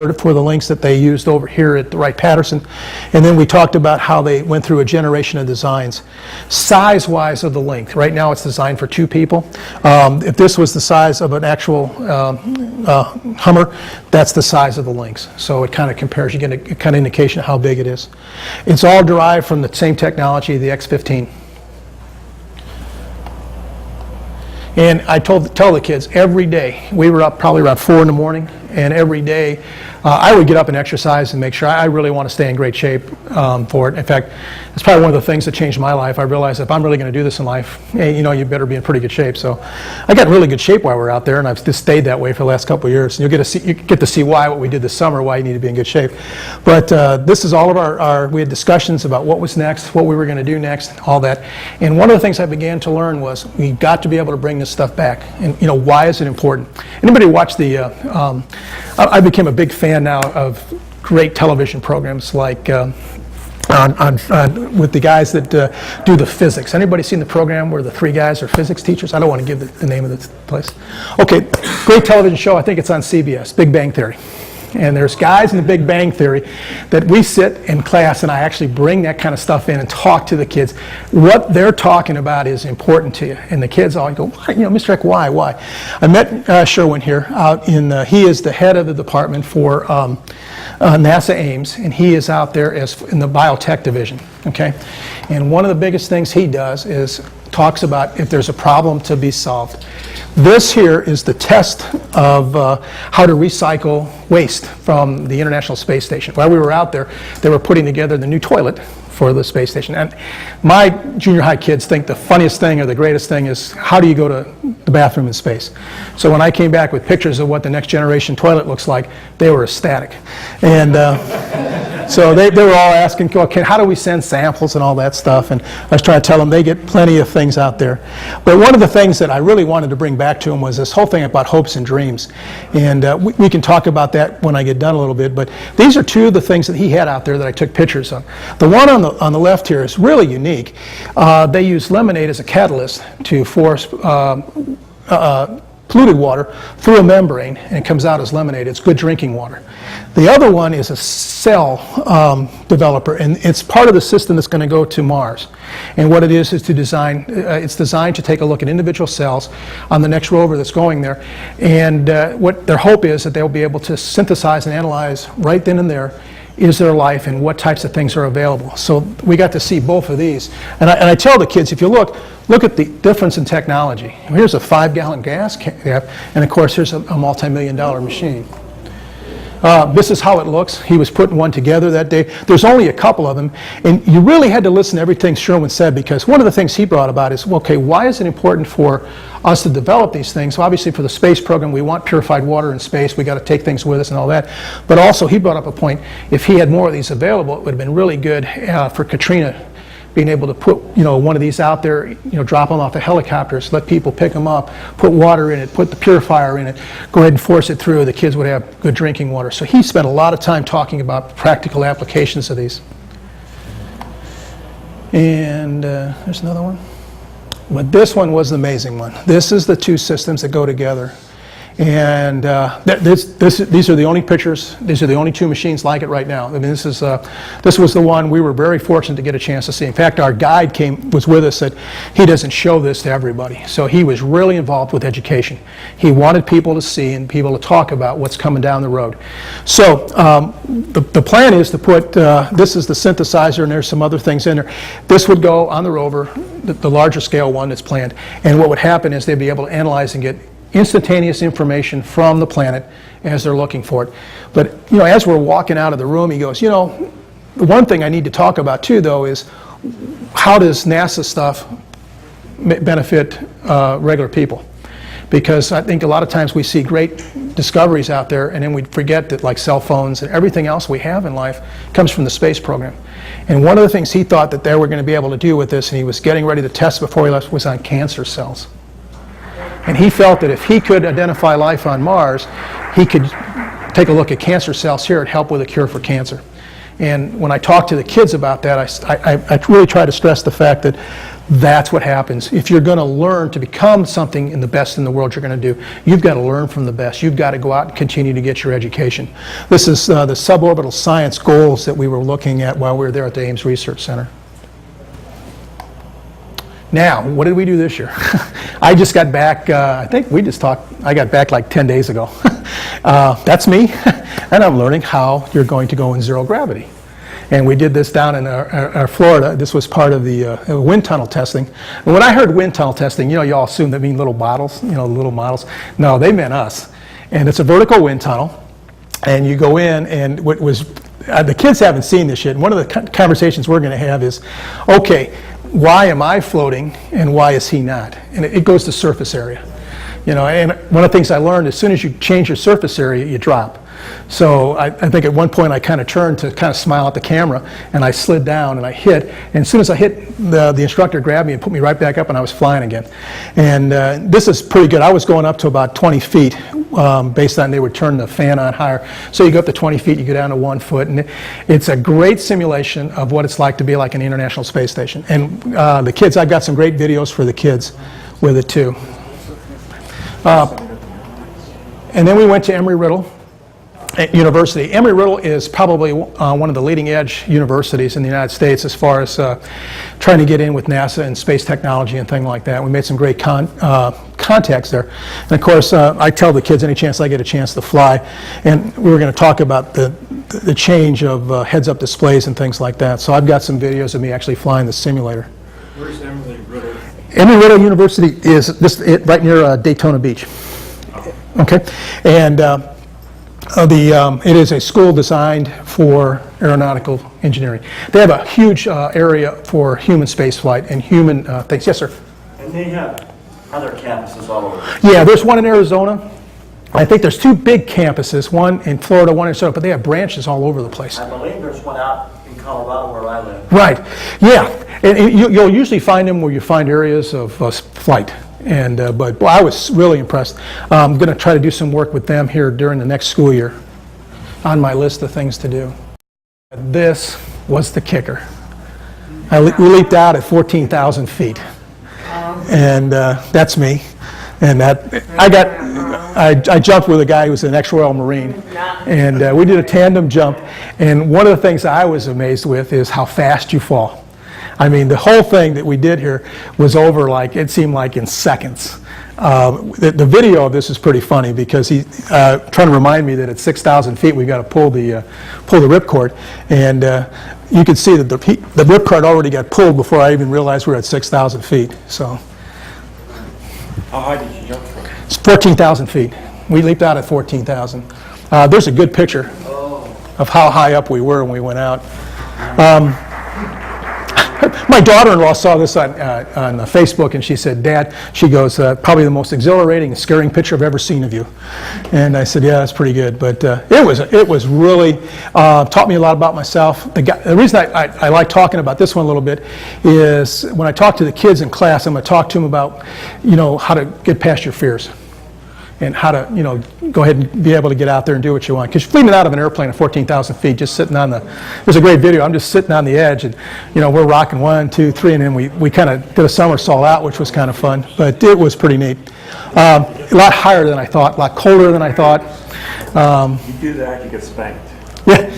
for the links that they used over here at the Wright-Patterson. And then we talked about how they went through a generation of designs. Size-wise of the link, right now it's designed for 2 people. If this was the size of an actual Hummer, that's the size of the links. So it kind of compares, you get a kind of indication of how big it is. It's all derived from the same technology, the X-15. And I tell the kids every day, we were up probably around 4 in the morning, and every day I would get up and exercise and make sure I really want to stay in great shape for it. In fact, it's probably one of the things that changed my life. I realized if I'm really going to do this in life, hey, you better be in pretty good shape. So I got in really good shape while we were out there, and I've just stayed that way for the last couple of years. And you get to see why what we did this summer, why you need to be in good shape. But this is all of we had discussions about what was next, what we were going to do next, all that. And one of the things I began to learn was we got to be able to bring this stuff back. And why is it important? Anybody watch the? I became a big fan now of great television programs like with the guys that do the physics. Anybody seen the program where the 3 guys are physics teachers? I don't want to give the name of the place. Okay, great television show. I think it's on CBS, Big Bang Theory. And there's guys in the Big Bang Theory that we sit in class and I actually bring that kind of stuff in and talk to the kids. What they're talking about is important to you. And the kids all go, Mr. Eck, why? I met Sherwin here out in, he is the head of the department for NASA Ames, and he is out there in the biotech division, okay? And one of the biggest things he does is talks about if there's a problem to be solved. This here is the test of how to recycle waste from the International Space Station. While we were out there, they were putting together the new toilet for the space station. And my junior high kids think the funniest thing or the greatest thing is how do you go to the bathroom in space? So when I came back with pictures of what the next generation toilet looks like, they were ecstatic. And so they were all asking, okay, how do we send samples and all that stuff? And I was trying to tell them they get plenty of things out there. But one of the things that I really wanted to bring back to them was this whole thing about hopes and dreams. And we can talk about that when I get done a little bit. But these are 2 of the things that he had out there that I took pictures of. The one on the left here is really unique. They use lemonade as a catalyst to force polluted water through a membrane, and it comes out as lemonade. It's good drinking water. The other one is a cell developer, and it's part of the system that's going to go to Mars. And what it is to design, it's designed to take a look at individual cells on the next rover that's going there. And what their hope is that they'll be able to synthesize and analyze right then and there is there life and what types of things are available. So we got to see both of these. And I tell the kids, if you look at the difference in technology. Here's a 5-gallon gas cap, and of course here's a multi-million-dollar machine. This is how it looks. He was putting one together that day. There's only a couple of them, and you really had to listen to everything Sherwin said, because one of the things he brought about is, okay, why is it important for us to develop these things? So obviously for the space program, we want purified water in space. We got to take things with us and all that. But also he brought up a point, if he had more of these available, it would have been really good for Katrina, being able to put one of these out there, drop them off the helicopters, let people pick them up, put water in it, put the purifier in it, go ahead and force it through. The kids would have good drinking water. So he spent a lot of time talking about practical applications of these. And there's another one. But this one was the amazing one. This is the 2 systems that go together. And these are the only pictures. These are the only 2 machines like it right now. I mean, this was the one we were very fortunate to get a chance to see. In fact, our guide was with us. That he doesn't show this to everybody, so he was really involved with education. He wanted people to see and people to talk about what's coming down the road. So the plan is to put this is the synthesizer, and there's some other things in there. This would go on the rover, the larger scale one that's planned. And what would happen is they'd be able to analyze and get instantaneous information from the planet as they're looking for it. But as we're walking out of the room, he goes, the one thing I need to talk about too, though, is how does NASA stuff benefit regular people? Because I think a lot of times we see great discoveries out there, and then we forget that, like cell phones and everything else we have in life comes from the space program. And one of the things he thought that they were going to be able to do with this, and he was getting ready to test before he left, was on cancer cells. And he felt that if he could identify life on Mars, he could take a look at cancer cells here and help with a cure for cancer. And when I talk to the kids about that, I really try to stress the fact that that's what happens. If you're going to learn to become something in the best in the world you're going to do, you've got to learn from the best. You've got to go out and continue to get your education. This is the suborbital science goals that we were looking at while we were there at the Ames Research Center. Now, what did we do this year? I just got back, I think we just talked, I got back like 10 days ago. That's me, and I'm learning how you're going to go in zero gravity. And we did this down in Florida. This was part of the wind tunnel testing. And when I heard wind tunnel testing, you all assume that mean little bottles, little models. No, they meant us. And it's a vertical wind tunnel. And you go in, and what was, the kids haven't seen this yet. And one of the conversations we're going to have is, okay, why am I floating and why is he not? And it goes to surface area. And one of the things I learned, as soon as you change your surface area, you drop. So I think at one point I kind of turned to kind of smile at the camera, and I slid down and I hit. And as soon as I hit, the instructor grabbed me and put me right back up, and I was flying again. And this is pretty good. I was going up to about 20 feet based on they would turn the fan on higher. So you go up to 20 feet, you go down to 1 foot. And it's a great simulation of what it's like to be like an International Space Station. And the kids, I've got some great videos for the kids with it too. And then we went to Embry-Riddle University. Embry-Riddle is probably one of the leading edge universities in the United States as far as trying to get in with NASA and space technology and things like that. We made some great contacts there. And of course, I tell the kids any chance I get a chance to fly. And we were going to talk about the change of heads-up displays and things like that. So I've got some videos of me actually flying the simulator. Where's Embry-Riddle? Embry-Riddle University is right near Daytona Beach. Okay, and it is a school designed for aeronautical engineering. They have a huge area for human spaceflight and human things. Yes, sir. And they have other campuses all over. Yeah, there's one in Arizona. I think there's 2 big campuses, one in Florida, one in Arizona, but they have branches all over the place. I believe there's one out in Colorado where I live. Right, yeah, and you'll usually find them where you find areas of flight. And but I was really impressed. I'm going to try to do some work with them here during the next school year on my list of things to do. This was the kicker. We leaped out at 14,000 feet. And that's me. And I jumped with a guy who was an ex-Royal Marine. And we did a tandem jump. And one of the things I was amazed with is how fast you fall. I mean, the whole thing that we did here was over it seemed like in seconds. The video of this is pretty funny because he's trying to remind me that at 6,000 feet we've got to pull the ripcord. And you could see that the ripcord already got pulled before I even realized we were at 6,000 feet. So. How high did you jump from? It's 14,000 feet. We leaped out at 14,000. There's a good picture of how high up we were when we went out. My daughter-in-law saw this on Facebook, and she said, "Dad," she goes, "probably the most exhilarating and scaring picture I've ever seen of you." And I said, "Yeah, that's pretty good." But it was really taught me a lot about myself. The reason I like talking about this one a little bit is when I talk to the kids in class, I'm going to talk to them about how to get past your fears. And how to, go ahead and be able to get out there and do what you want. Because you're fleeing out of an airplane at 14,000 feet, just sitting on there's a great video, I'm just sitting on the edge, and, we're rocking 1, 2, 3, and then we kind of did a somersault out, which was kind of fun. But it was pretty neat. A lot higher than I thought, a lot colder than I thought. You do that, you get spanked. Yeah.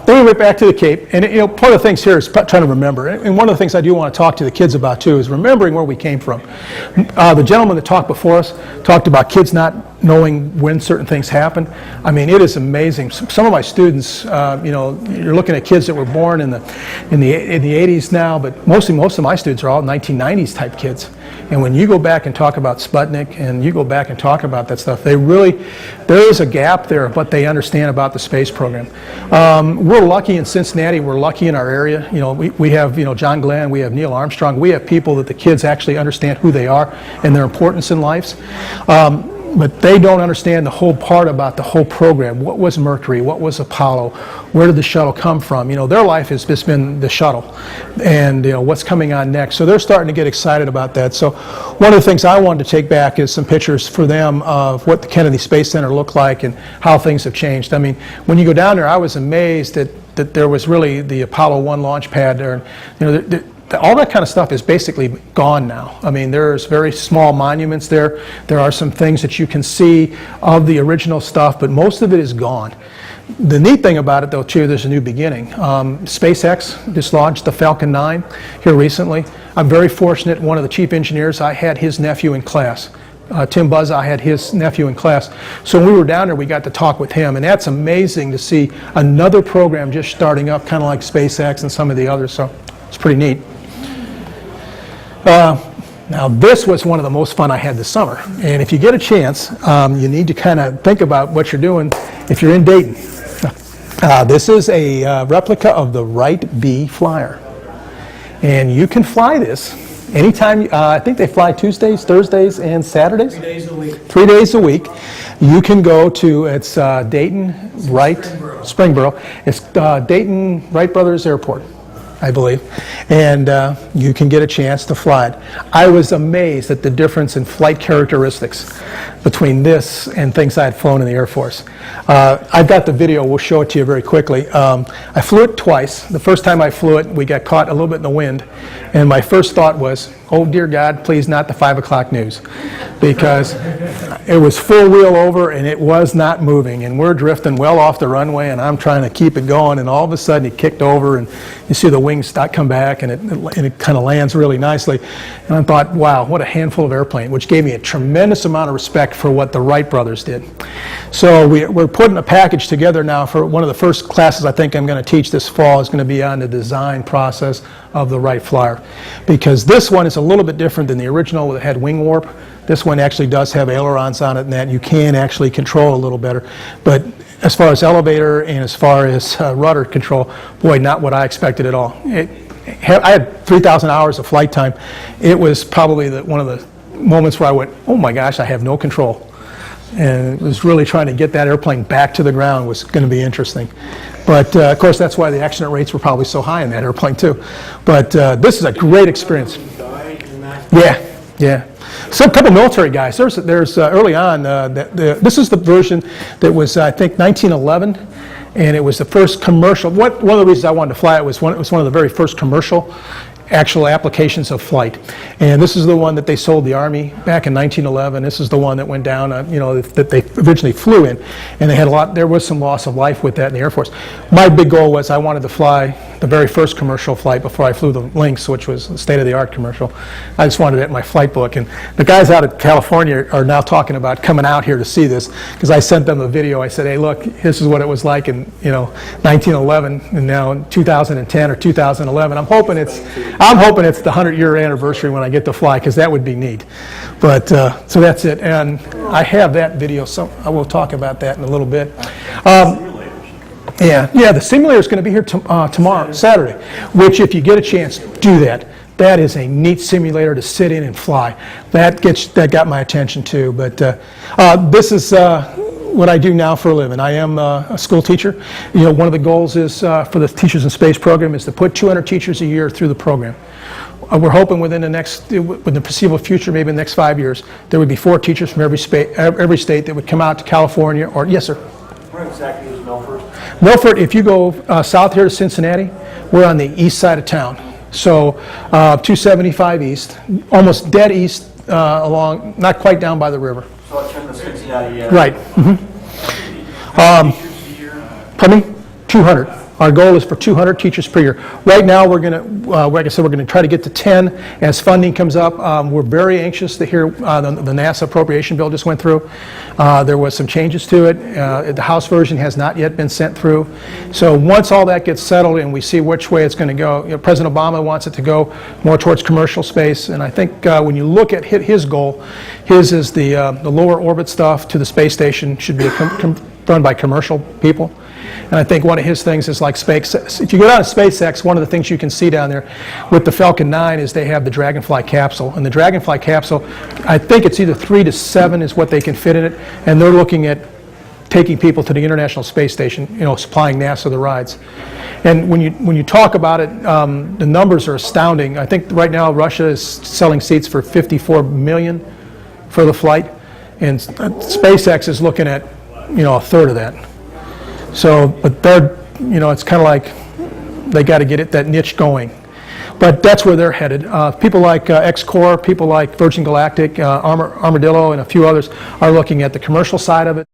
Then we went back to the Cape, and part of the things here is trying to remember. And one of the things I do want to talk to the kids about too is remembering where we came from. The gentleman that talked before us talked about kids not knowing when certain things happen. I mean, it is amazing. Some of my students, you're looking at kids that were born in the 80s now, but most of my students are all 1990s type kids. And when you go back and talk about Sputnik and you go back and talk about that stuff, there is a gap there of what they understand about the space program. We're lucky in Cincinnati, we're lucky in our area. We have, John Glenn, we have Neil Armstrong, we have people that the kids actually understand who they are and their importance in life. but they don't understand the whole part about the whole program. What was Mercury? What was Apollo? Where did the shuttle come from? Their life has just been the shuttle, and what's coming on next. So they're starting to get excited about that. So one of the things I wanted to take back is some pictures for them of what the Kennedy Space Center looked like and how things have changed. I mean, when you go down there, I was amazed that there was really the Apollo 1 launch pad there. All that kind of stuff is basically gone now. I mean, there's very small monuments there. There are some things that you can see of the original stuff, but most of it is gone. The neat thing about it, though, too, there's a new beginning. SpaceX just launched the Falcon 9 here recently. I'm very fortunate. One of the chief engineers, I had his nephew in class. Tim Buzz, I had his nephew in class. So when we were down there, we got to talk with him, and that's amazing to see another program just starting up, kind of like SpaceX and some of the others. So it's pretty neat. Now this was one of the most fun I had this summer, and if you get a chance, you need to kind of think about what you're doing if you're in Dayton. This is a replica of the Wright B flyer, and you can fly this anytime. I think they fly Tuesdays, Thursdays, and Saturdays. 3 days a week. 3 days a week. You can go to, it's Dayton Wright, Springboro. It's Dayton Wright Brothers Airport, I believe, and you can get a chance to fly it. I was amazed at the difference in flight characteristics between this and things I had flown in the Air Force. I've got the video, we'll show it to you very quickly. I flew it twice. The first time I flew it, we got caught a little bit in the wind, and my first thought was, oh dear God, please not the 5 o'clock news, because it was full wheel over and it was not moving, and we're drifting well off the runway, and I'm trying to keep it going, and all of a sudden it kicked over, and you see the wings come back, and it kind of lands really nicely. And I thought, wow, what a handful of airplane, which gave me a tremendous amount of respect for what the Wright brothers did. So we're putting a package together now for one of the first classes I think I'm going to teach this fall is going to be on the design process of the Wright Flyer, because this one is a little bit different than the original that had wing warp. This one actually does have ailerons on it, and that you can actually control a little better. But as far as elevator and as far as rudder control, boy, not what I expected at all. I had 3,000 hours of flight time. It was probably one of the moments where I went, oh my gosh, I have no control. And it was really trying to get that airplane back to the ground was going to be interesting. But of course, that's why the accident rates were probably so high in that airplane too. But this is a great experience. Yeah. Some couple military guys. There's early on. This is the version that was I think 1911, and it was the first commercial. One of the reasons I wanted to fly it was one of the very first commercial actual applications of flight. And this is the one that they sold the Army back in 1911. This is the one that went down, that they originally flew in. And they had there was some loss of life with that in the Air Force. My big goal was I wanted to fly the very first commercial flight before I flew the Lynx, which was a state-of-the-art commercial. I just wanted it in my flight book. And the guys out of California are now talking about coming out here to see this, because I sent them a video. I said, hey, look, this is what it was like in 1911, and now in 2010 or 2011. I'm hoping it's the 100-year anniversary when I get to fly, because that would be neat. But so that's it, and I have that video, so I will talk about that in a little bit. Yeah, the simulator is going to be here tomorrow, Saturday, which if you get a chance, do that. That is a neat simulator to sit in and fly. That got my attention too. But this is what I do now for a living. I am a school teacher. One of the goals is for the Teachers in Space program is to put 200 teachers a year through the program. We're hoping within the foreseeable future, maybe in the next 5 years, there would be 4 teachers from every state that would come out to California. Or yes, sir. Where exactly is Milford? Milford, if you go south here to Cincinnati, we're on the east side of town. So 275 east, almost dead east along, not quite down by the river. So it's in the Cincinnati area. Right. Pardon me? 200. Our goal is for 200 teachers per year. Right now, we're going to, like I said, we're going to try to get to 10 as funding comes up. We're very anxious to hear the NASA appropriation bill just went through. There was some changes to it. The House version has not yet been sent through. So once all that gets settled and we see which way it's going to go, President Obama wants it to go more towards commercial space. And I think when you look at his goal, his is the lower orbit stuff to the space station should be a done by commercial people. And I think one of his things is like space. If you go down to SpaceX, one of the things you can see down there with the Falcon 9 is they have the Dragonfly capsule. And the Dragonfly capsule, I think it's either 3 to 7 is what they can fit in it. And they're looking at taking people to the International Space Station, supplying NASA the rides. And when you talk about it, the numbers are astounding. I think right now Russia is selling seats for 54 million for the flight, and SpaceX is looking at, a third of that. So, but they're, it's kind of like they got to get that niche going. But that's where they're headed. People like X-Corp, people like Virgin Galactic, Armadillo, and a few others are looking at the commercial side of it.